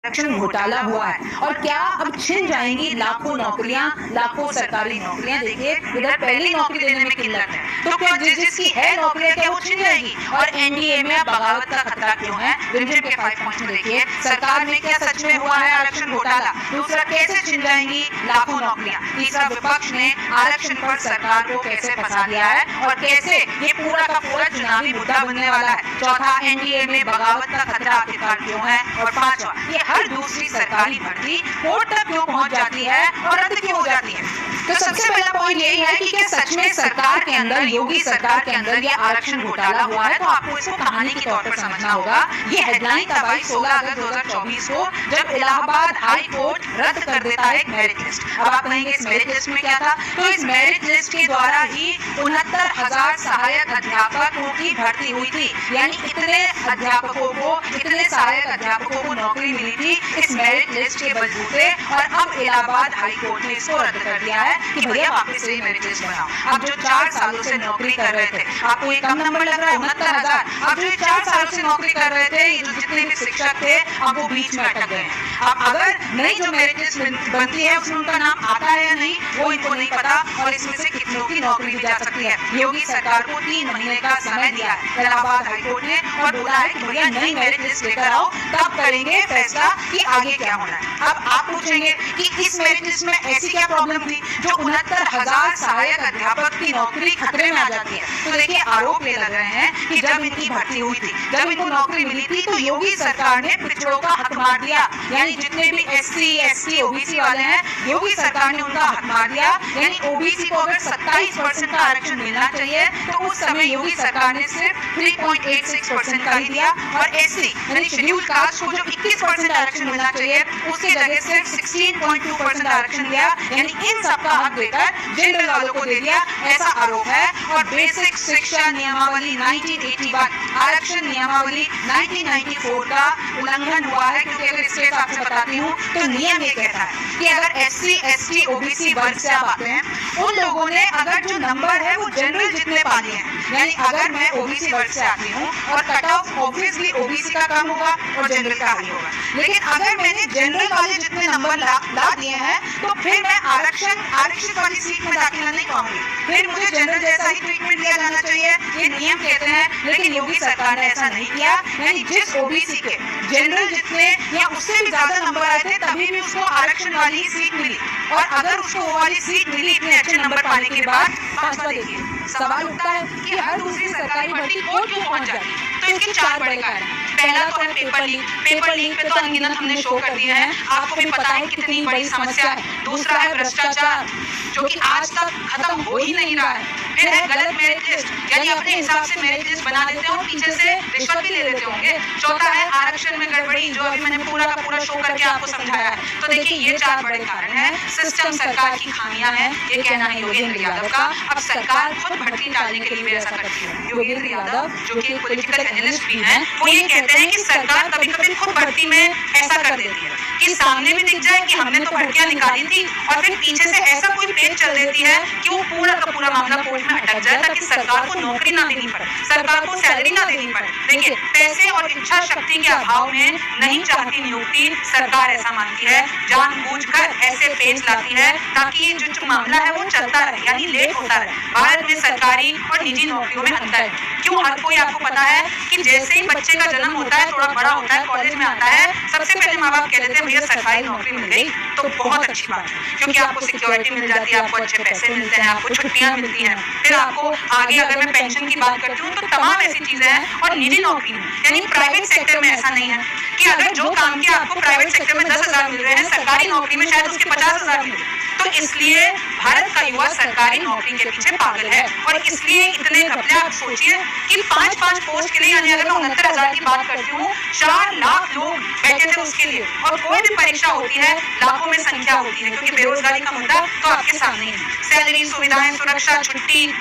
आरक्षण घोटाला हुआ है और क्या अब छिन जाएंगी लाखों नौकरियां, लाखों सरकारी नौकरियां। देखिए इधर पहली नौकरी देने में किल्लत है, तो क्या जिसकी है नौकरियां क्या वो छिन जाएगी? और एनडीए में बगावत का खतरा क्यों है? रिमझिम के 5 पॉइंट्स में देखिए सरकार में क्या सच में हुआ है आरक्षण घोटाला। दूसरा, कैसे छिन जाएंगी लाखों नौकरियां। तीसरा, विपक्ष ने आरक्षण पर सरकार को कैसे फंसा दिया है और कैसे ये पूरा का पूरा चुनावी मुद्दा बनने वाला है। चौथा, एनडीए में बगावत का खतरा आखिरकार क्यों है। और पांचवा, ये हर दूसरी सरकारी भर्ती कोर्ट तक क्यों पहुंच जाती है और रद्द क्यों हो जाती है। तो सबसे पहला पॉइंट यही है कि क्या सच में सरकार के अंदर, योगी सरकार के अंदर ये आरक्षण घोटाला हुआ है। तो आपको इसको कहानी के तौर पर समझना होगा। ये हेडलाइन तब आई 16 अगस्त 2024 को, जब इलाहाबाद हाई कोर्ट रद्द कर देता है एक मेरिट लिस्ट। अब आप कहेंगे इस मेरिट लिस्ट में क्या था? तो इस मेरिट लिस्ट के द्वारा ही 69,000 सहायक अध्यापकों की भर्ती हुई थी, यानी इतने अध्यापकों को, इतने सहायक अध्यापकों को नौकरी मिली थी इस मेरिट लिस्ट के बलबूते। और अब इलाहाबाद हाई कोर्ट ने इसको रद्द कर दिया है कि भैया वापस से मेरिट लिस्ट बनाओ। अब जो 4 सालों से नौकरी कर रहे थे, आपको ये कम नंबर लग रहा है 69,000, अब जो 4 सालों से नौकरी कर रहे थे, ये जो जितने भी शिक्षक थे, अब वो बीच में अटक गए हैं। अब अगर नई जो मेरिट लिस्ट बनती है उसमें उनका नाम आता है या नहीं वो इनको नहीं पता, और इसमें से कितनों की नौकरी भी जा सकती है। योगी सरकार को 3 महीने का समय दिया है इलाहाबाद हाई कोर्ट ने और बोला है कि भैया नई मेरिट लिस्ट लेकर आओ, तब करेंगे फैसला कि आगे क्या होना है। अब आप पूछेंगे कि इस मेरिट लिस्ट में ऐसी क्या प्रॉब्लम थी जो 69,000 सहायक अध्यापक की नौकरी खतरे में आ जाती है। तो देखिए आरोप ये लग रहे हैं कि जब इनकी भर्ती हुई थी, जब इनको नौकरी मिली थी, तो योगी सरकार ने पिछड़ों का हक मार दिया, यानी जितने भी SC, ST, OBC वाले हैं, योगी सरकार ने उनका हक मार दिया। यानी OBC को अगर 27% का आरक्षण मिलना चाहिए तो उस समय योगी सरकार ने सिर्फ 3.86% का ही दिया, और SC यानी शेड्यूल कास्ट को जो 21% आरक्षण मिलना चाहिए उसकी जगह सिर्फ 16.2% आरक्षण दिया, यानी इन सबका हक देकर जनरल वालों को दे दिया, ऐसा आरोप है। और बेसिक शिक्षा नियमावली 1981, आरक्षण नियमावली 1994 का उल्लंघन हुआ है, क्योंकि अगर इसके हिसाब से बताती हूँ तो नियम ये कहता है कि अगर SC, ST, OBC वर्ग से आप आते हैं, उन लोगों ने अगर जो नंबर है वो जनरल जितने पा लिए हैं, यानी अगर मैं OBC वर्ग से आती हूँ और कट ऑफ ऑब्वियसली OBC का कम होगा और जनरल का हाई होगा, लेकिन अगर मैंने जनरल वाले जितने नंबर ला दिए हैं तो फिर मैं आरक्षित वाली सीट में दाखिला नहीं पाऊंगी, फिर मुझे जनरल जैसा ही ट्रीटमेंट दिया जाना चाहिए, ये नियम कहते हैं। लेकिन योगी सरकार ने ऐसा नहीं किया, यानी जिस OBC के जनरल जितने या उससे भी ज्यादा नंबर आए थे तभी भी उसको आरक्षण वाली ही सीट मिली, और अगर उसको वो वाली सीट मिली इतने अच्छे नंबर पाने के बाद, पांचवा देखिए सवाल उठता है कि हर दूसरी सरकारी भर्ती कोर्ट क्यों पहुंच जाती है। तो इसके 4 बड़े कारण हैं। पहला तो है पेपर लीक। पेपर लीक पे तो अनगिनत हमने शो कर दिए हैं, आपको भी पता है कितनी बड़ी समस्या है। दूसरा है भ्रष्टाचार, जो कि आज तक खत्म हो ही नहीं रहा है। फिर है गलत मेरिट लिस्ट, यानी अपने हिसाब से मेरिट लिस्ट बना देते हो, पीछे से रिश्वत भी ले लेते होंगे। चौथा है आरक्षण में गड़बड़ी, जो अभी मैंने पूरा का पूरा शो करके आपको समझाया है। तो देखिए ये 4 बड़े कारण हैं। सिस्टम सरकार की खामियां हैं, ये कहना है योगेंद्र यादव का। अब सरकार खुद भर्ती टालने के लिए भी ऐसा करती है। योगेंद्र यादव जो कि पॉलिटिकल एनालिस्ट भी हैं, वो ये कहते हैं कि सरकार कभी कभी खुद भर्ती में ऐसा कर देती है कि सामने भी दिख जाए कि हमने तो भर्तियां निकाली थी, और फिर पीछे से ऐसा कोई पेज चल देती है कि वो पूरा का पूरा मामला कोर्ट में अटक जाए, ताकि सरकार को नौकरी ना देनी पड़े, सरकार को सैलरी ना देनी पड़े। देखिए पैसे और इच्छा शक्ति के अभाव में नहीं चाहती नियुक्ति, सरकार ऐसा मानती है, जानबूझकर ऐसे पेज लाती है ताकि जो मामला है वो चलता रहे, यानी लेट होता रहे। भारत में सरकारी और निजी नौकरियों में अंतर है। क्यों? हर कोई आपको पता है कि जैसे ही बच्चे का जन्म होता है, थोड़ा बड़ा होता है, कॉलेज में आता है, सबसे पहले माँ बाप कह देते हैं भैया सरकारी नौकरी मिल गई तो बहुत अच्छी बात है, क्योंकि आपको सिक्योरिटी मिल जाती है, आपको अच्छे पैसे मिलते हैं, आपको छुट्टियां मिलती हैं, फिर आपको आगे अगर मैं पेंशन की बात करती हूँ तो तमाम ऐसी चीजें हैं। और निजी नौकरी में यानी प्राइवेट सेक्टर में ऐसा नहीं है कि अगर जो काम किया आपको प्राइवेट सेक्टर में 10,000 मिल रहे हैं, सरकारी नौकरी में शायद उसके 50,000 मिले। तो इसलिए भारत का युवा सरकारी नौकरी के पीछे पागल है, और इसलिए इतने घपले। आप सोचिए कि 5-5 पोस्ट के लिए, यानी अगर मैं 69,000 की बात करती हूँ, 4 लाख लोग बैठे थे उसके लिए, और कोई भी परीक्षा होती है लाखों में संख्या होती है, क्योंकि बेरोजगारी का मुद्दा तो आपके सामने है। सैलरी, सुविधाएं, सुरक्षा, छुट्टी,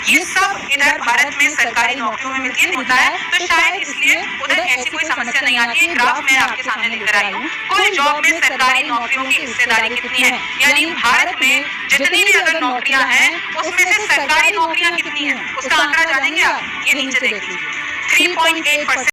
ये सब इधर भारत में सरकारी नौकरियों में मिलता है, तो शायद इसलिए उधर ऐसी कोई समस्या नहीं आती है। ग्राफ मैं आपके सामने लेकर आई हूँ, कुल जॉब में सरकारी नौकरियों की हिस्सेदारी कितनी है, यानी भारत में जितनी भी अगर नौकरियां हैं उसमें से सरकारी नौकरियां कितनी है, उसका आंकड़ा जानेंगे आप, ये नीचे देख लीजिए 3.8%।